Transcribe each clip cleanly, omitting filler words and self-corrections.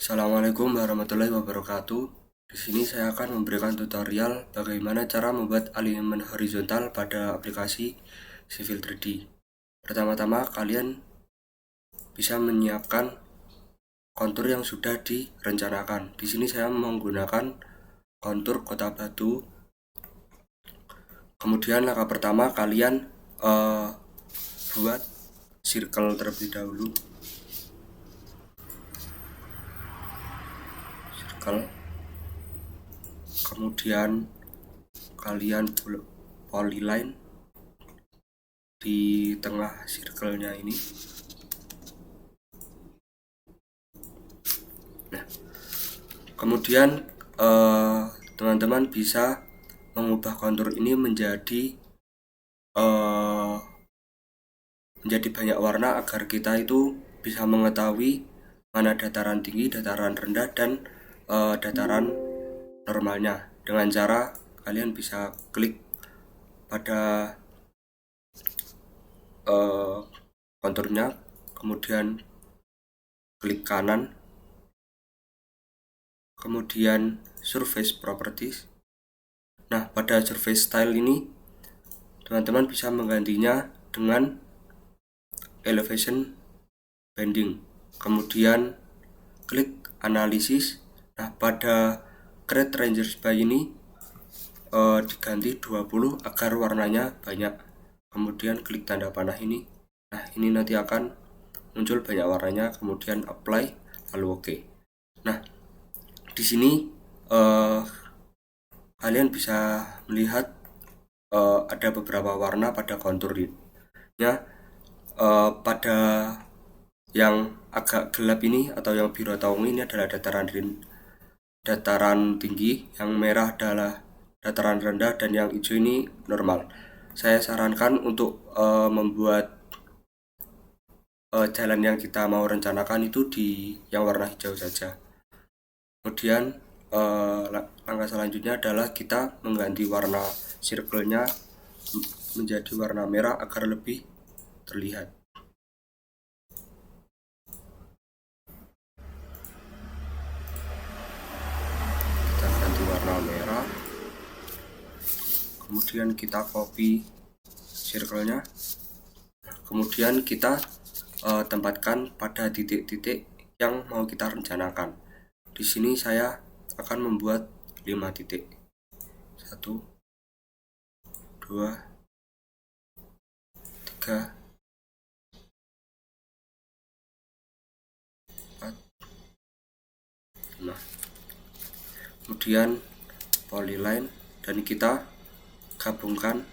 Assalamualaikum warahmatullahi wabarakatuh. Di sini saya akan memberikan tutorial bagaimana cara membuat alignment horizontal pada aplikasi Civil 3D. Pertama-tama kalian bisa menyiapkan kontur yang sudah direncanakan. Di sini saya menggunakan kontur kota batu. Kemudian langkah pertama kalian buat circle terlebih dahulu. Kemudian kalian polyline di tengah circle-nya ini. Nah, kemudian teman-teman bisa mengubah kontur ini menjadi banyak warna agar kita itu bisa mengetahui mana dataran tinggi, dataran rendah, dan dataran normalnya. Dengan cara kalian bisa klik pada konturnya, kemudian klik kanan, kemudian surface properties. Nah, pada surface style ini teman-teman bisa menggantinya dengan elevation bending, kemudian klik analisis. Nah, pada create rangers by ini diganti 20 agar warnanya banyak, kemudian klik tanda panah ini. Nah, ini nanti akan muncul banyak warnanya, kemudian apply, lalu oke. Nah, di sini kalian bisa melihat ada beberapa warna pada konturnya. Pada yang agak gelap ini atau yang biru atau ungu ini adalah dataran tinggi, yang merah adalah dataran rendah, dan yang hijau ini normal. Saya sarankan untuk membuat jalan yang kita mau rencanakan itu di yang warna hijau saja. Kemudian langkah selanjutnya adalah kita mengganti warna circle-nya menjadi warna merah agar lebih terlihat. Kita ganti warna merah, kemudian kita copy circle-nya, kemudian kita tempatkan pada titik-titik yang mau kita rencanakan. Di sini saya akan membuat 5 titik. 1, 2, 3, 4, 5. Kemudian polyline, dan kita gabungkan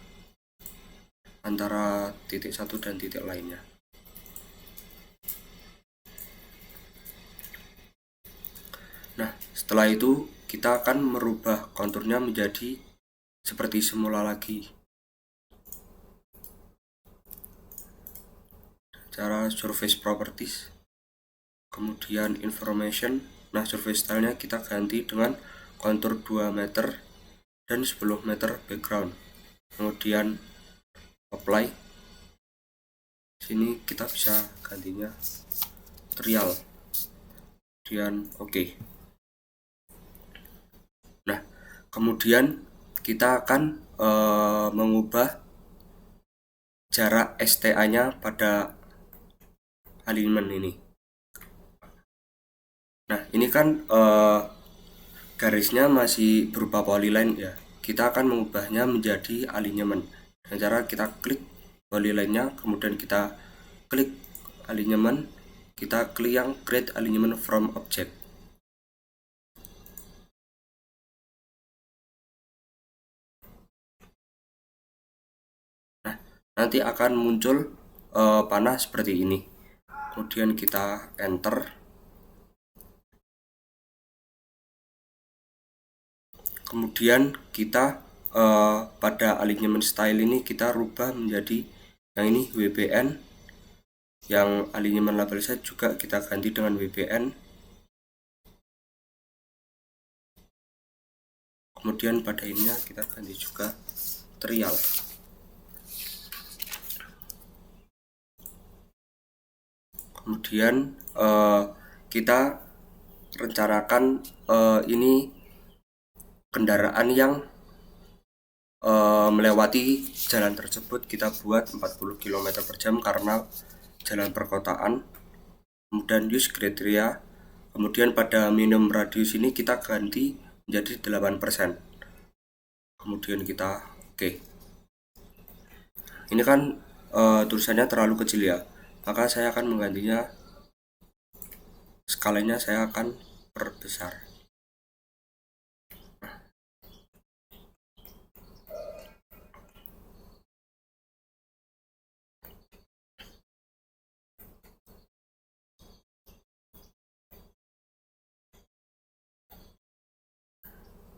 antara titik satu dan titik lainnya. Nah, setelah itu kita akan merubah konturnya menjadi seperti semula lagi. Cara surface properties, kemudian information. Nah, surface style-nya kita ganti dengan kontur 2 meter dan 10 meter background. Kemudian apply. Sini kita bisa gantinya trial. Kemudian oke. Nah, kemudian kita akan mengubah jarak STA-nya pada alignment ini. Nah, ini kan garisnya masih berupa polyline ya. Kita akan mengubahnya menjadi alignment. Dengan cara kita klik polyline-nya, kemudian kita klik alignment, kita klik yang create alignment from object. Nah, nanti akan muncul panah seperti ini. Kemudian kita enter. Kemudian kita pada alignment style ini kita rubah menjadi yang ini WBN. Yang alignment label set juga kita ganti dengan WBN. Kemudian pada ininya kita ganti juga trial. Kemudian kita rencanakan ini kendaraan yang melewati jalan tersebut kita buat 40 km per jam karena jalan perkotaan. Kemudian use kriteria, kemudian pada minimum radius ini kita ganti menjadi 8%. Kemudian kita oke. Ini kan tulisannya terlalu kecil ya, maka saya akan menggantinya, skalanya saya akan perbesar.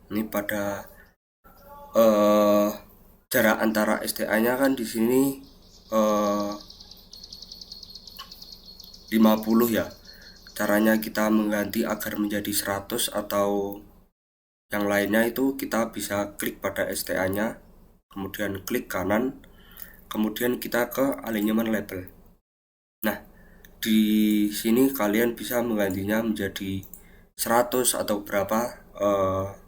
Ini pada jarak antara STA-nya kan di sini 50 ya. Caranya kita mengganti agar menjadi 100 atau yang lainnya itu kita bisa klik pada STA-nya, kemudian klik kanan, kemudian kita ke alignment label. Nah, di sini kalian bisa menggantinya menjadi 100 atau berapa,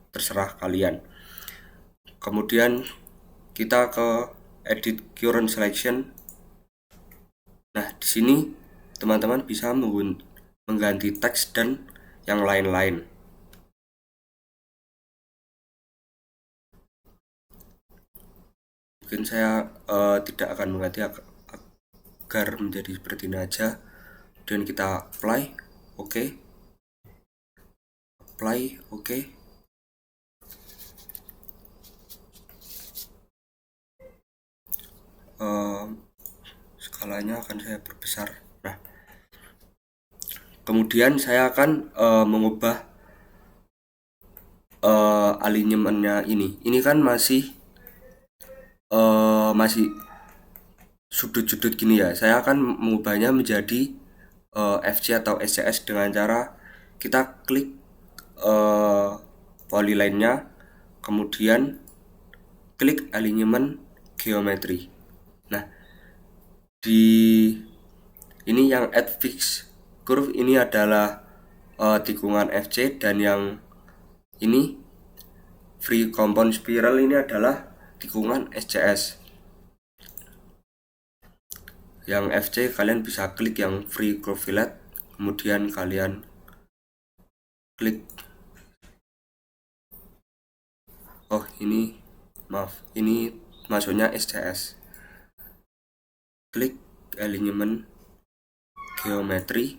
terserah kalian. Kemudian kita ke edit current selection. Nah, di sini teman-teman bisa mengganti teks dan yang lain-lain. Mungkin saya tidak akan mengganti agar menjadi seperti ini aja. Dan kita apply, oke. Apply, oke. Skalanya akan saya perbesar. Nah, kemudian saya akan mengubah alignmentnya ini. Ini kan masih sudut-sudut gini ya. Saya akan mengubahnya menjadi FC atau SCS dengan cara kita klik polyline-nya, kemudian klik alignment geometry. Nah, di ini yang add fix curve ini adalah tikungan FC, dan yang ini free compound spiral ini adalah tikungan SCS. Yang FC kalian bisa klik yang free curve fillet, kemudian kalian klik, oh ini maaf, ini masuknya SCS. Klik alignment geometry,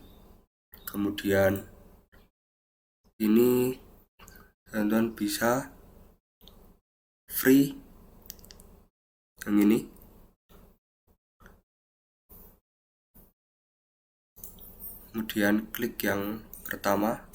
kemudian ini teman-teman bisa free yang ini, kemudian klik yang pertama,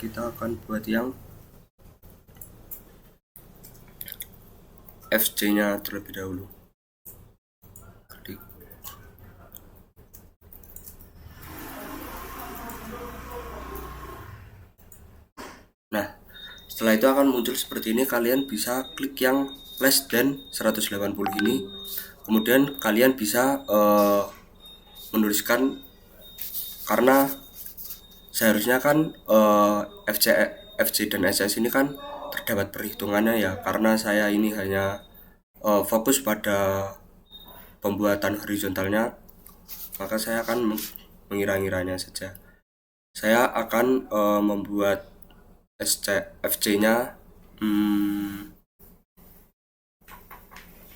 kita akan buat yang FC nya terlebih dahulu. Klik. Nah, setelah itu akan muncul seperti ini. Kalian bisa klik yang less than 180 ini, kemudian kalian bisa menuliskan, karena seharusnya kan FC dan SS ini kan terdapat perhitungannya ya, karena saya ini hanya fokus pada pembuatan horizontalnya, maka saya akan mengira-ngiranya saja. Saya akan membuat FC nya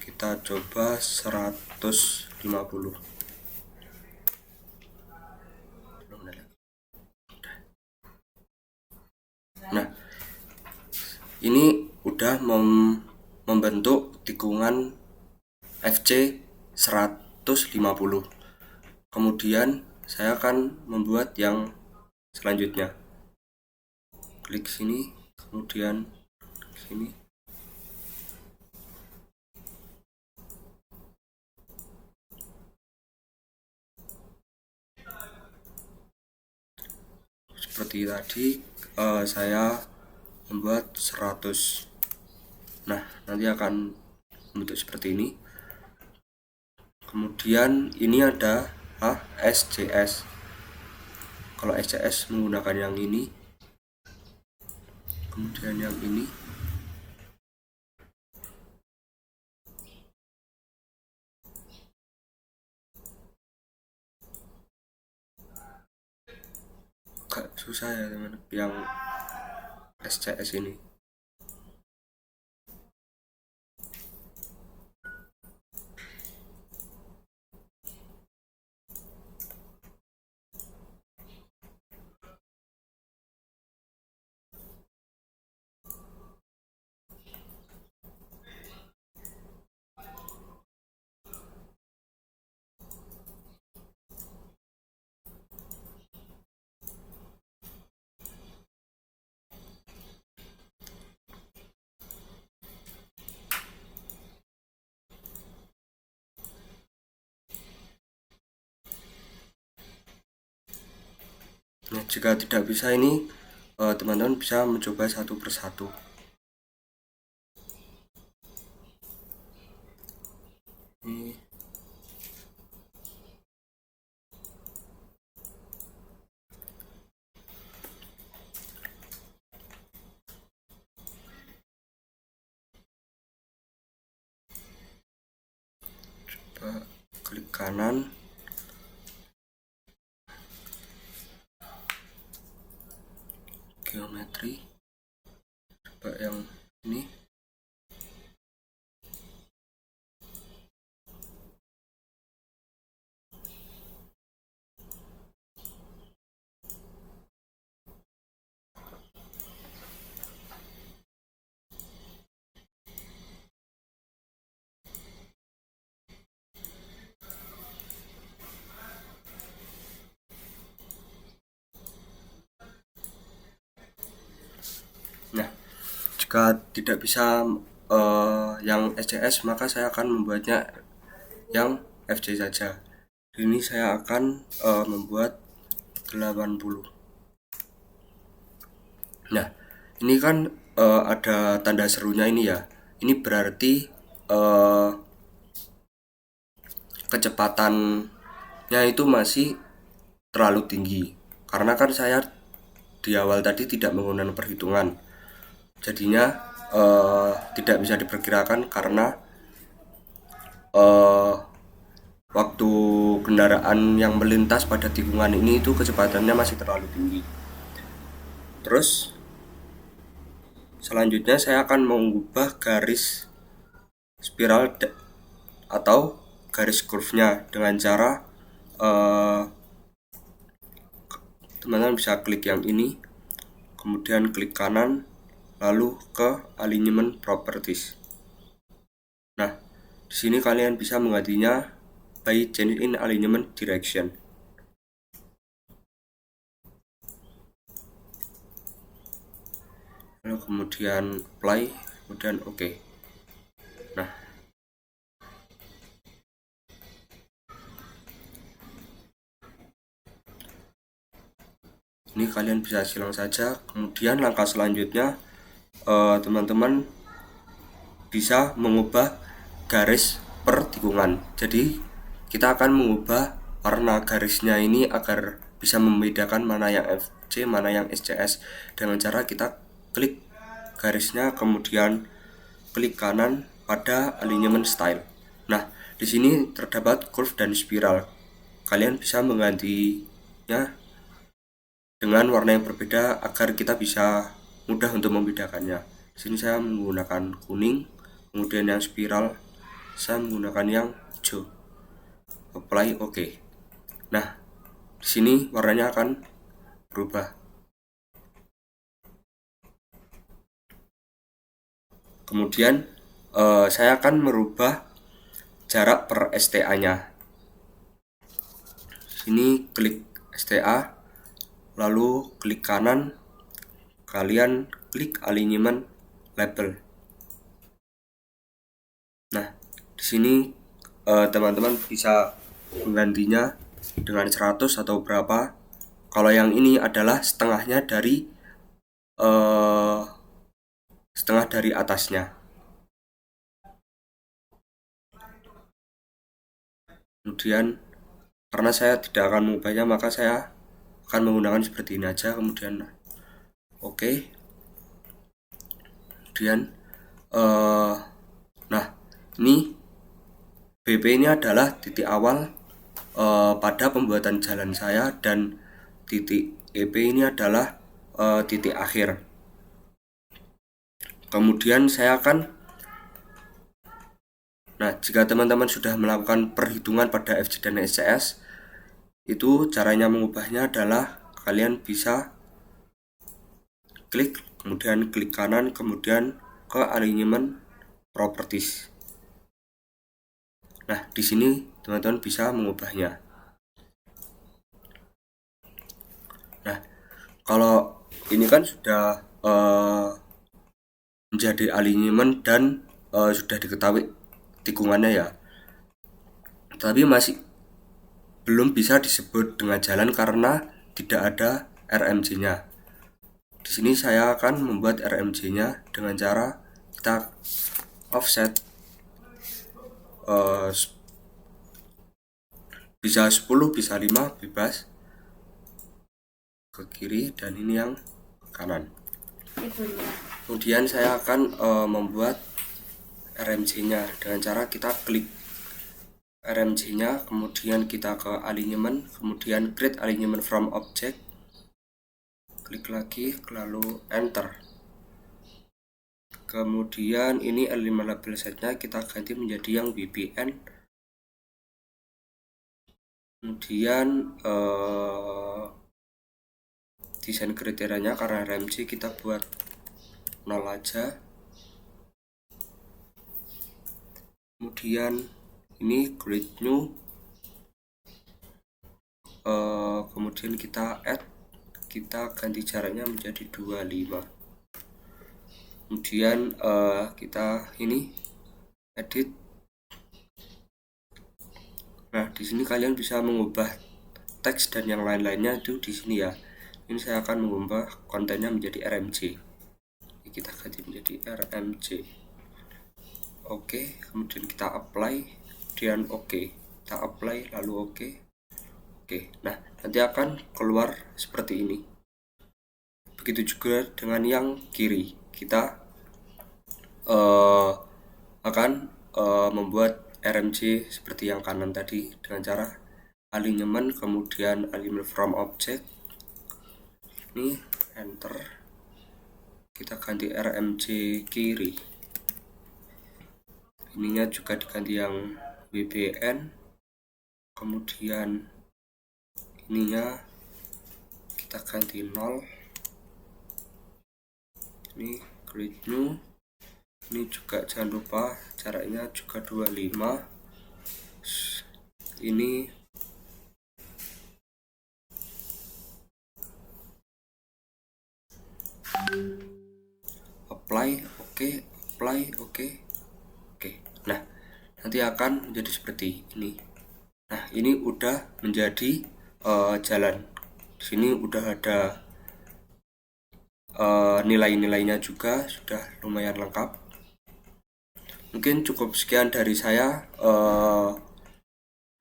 kita coba 150. Nah, ini udah membentuk tikungan FC 150. Kemudian saya akan membuat yang selanjutnya. Klik sini, kemudian sini. Seperti tadi saya membuat 100. Nah, nanti akan bentuk seperti ini. Kemudian ini ada SJS. Kalau SJS menggunakan yang ini, kemudian yang ini. Agak susah ya teman, yang SJS ini. Nah, jika tidak bisa ini, teman-teman bisa mencoba satu persatu. Ini coba klik kanan, geometri, coba yang ini. Nah, jika tidak bisa yang SJS, maka saya akan membuatnya yang FJ saja. Ini saya akan membuat 80. Nah, ini kan ada tanda serunya ini ya. Ini berarti kecepatannya itu masih terlalu tinggi. Karena kan saya di awal tadi tidak menggunakan perhitungan. Jadinya tidak bisa diperkirakan karena waktu kendaraan yang melintas pada tikungan ini itu kecepatannya masih terlalu tinggi. Terus selanjutnya saya akan mengubah garis spiral atau garis curve-nya dengan cara teman-teman bisa klik yang ini, kemudian klik kanan, lalu ke alignment properties. Nah, di sini kalian bisa menggantinya by change in alignment direction. Lalu kemudian apply, kemudian OK. Nah, ini kalian bisa silang saja. Kemudian langkah selanjutnya teman-teman bisa mengubah garis per tikungan. Jadi kita akan mengubah warna garisnya ini agar bisa membedakan mana yang FC, mana yang SJS dengan cara kita klik garisnya, kemudian klik kanan pada alignment style. Nah, di sini terdapat curve dan spiral. Kalian bisa menggantinya dengan warna yang berbeda agar kita bisa mudah untuk membedakannya. Di sini saya menggunakan kuning, kemudian yang spiral saya menggunakan yang hijau. Apply OK. Nah, di sini warnanya akan berubah. Kemudian saya akan merubah jarak per STA-nya. Sini klik STA, lalu klik kanan, kalian klik alignment label. Nah, di sini teman-teman bisa menggantinya dengan 100 atau berapa. Kalau yang ini adalah setengahnya dari atasnya. Kemudian karena saya tidak akan mengubahnya, maka saya akan menggunakan seperti ini aja. Kemudian oke. Kemudian nah, ini BP ini adalah titik awal pada pembuatan jalan saya, dan titik EP ini adalah titik akhir. Kemudian saya akan, nah, jika teman-teman sudah melakukan perhitungan pada FG dan SCS, itu caranya mengubahnya adalah kalian bisa klik, kemudian klik kanan, kemudian ke alignment properties. Nah, di sini teman-teman bisa mengubahnya. Nah, kalau ini kan sudah menjadi alignment dan sudah diketahui tikungannya ya, tapi masih belum bisa disebut dengan jalan karena tidak ada RMJ-nya. Di sini saya akan membuat RMJ-nya dengan cara kita offset bisa 10, bisa 5, bebas ke kiri, dan ini yang kanan. Kemudian saya akan membuat RMJ-nya dengan cara kita klik RMJ-nya, kemudian kita ke alignment, kemudian create alignment from object, klik lagi, lalu enter. Kemudian ini alignment label setnya kita ganti menjadi yang BBN. Kemudian desain kriterianya karena RMJ kita buat 0 aja. Kemudian ini create new, kemudian kita add, kita ganti jaraknya menjadi 25. Kemudian kita ini edit. Nah, di sini kalian bisa mengubah teks dan yang lain-lainnya itu di sini ya. Ini saya akan mengubah kontennya menjadi RMJ. Ini kita ganti menjadi RMJ. Oke, kemudian kita apply, kemudian oke. Kita apply lalu oke. Oke, nah nanti akan keluar seperti ini. Begitu juga dengan yang kiri. Kita akan membuat RMJ seperti yang kanan tadi dengan cara alignment, kemudian alignment from object. Ini enter, kita ganti RMJ kiri, ininya juga diganti yang BBN, kemudian ininya kita ganti 0. Ini create new, ini juga jangan lupa jaraknya juga 25. Ini apply, oke, apply, oke. Nah, nanti akan menjadi seperti ini. Nah, ini udah menjadi jalan. Di sini udah ada nilai-nilainya juga, sudah lumayan lengkap. Mungkin cukup sekian dari saya.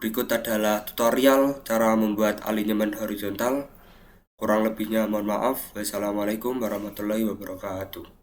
Berikut adalah tutorial cara membuat alignment horizontal. Kurang lebihnya mohon maaf. Wassalamualaikum warahmatullahi wabarakatuh.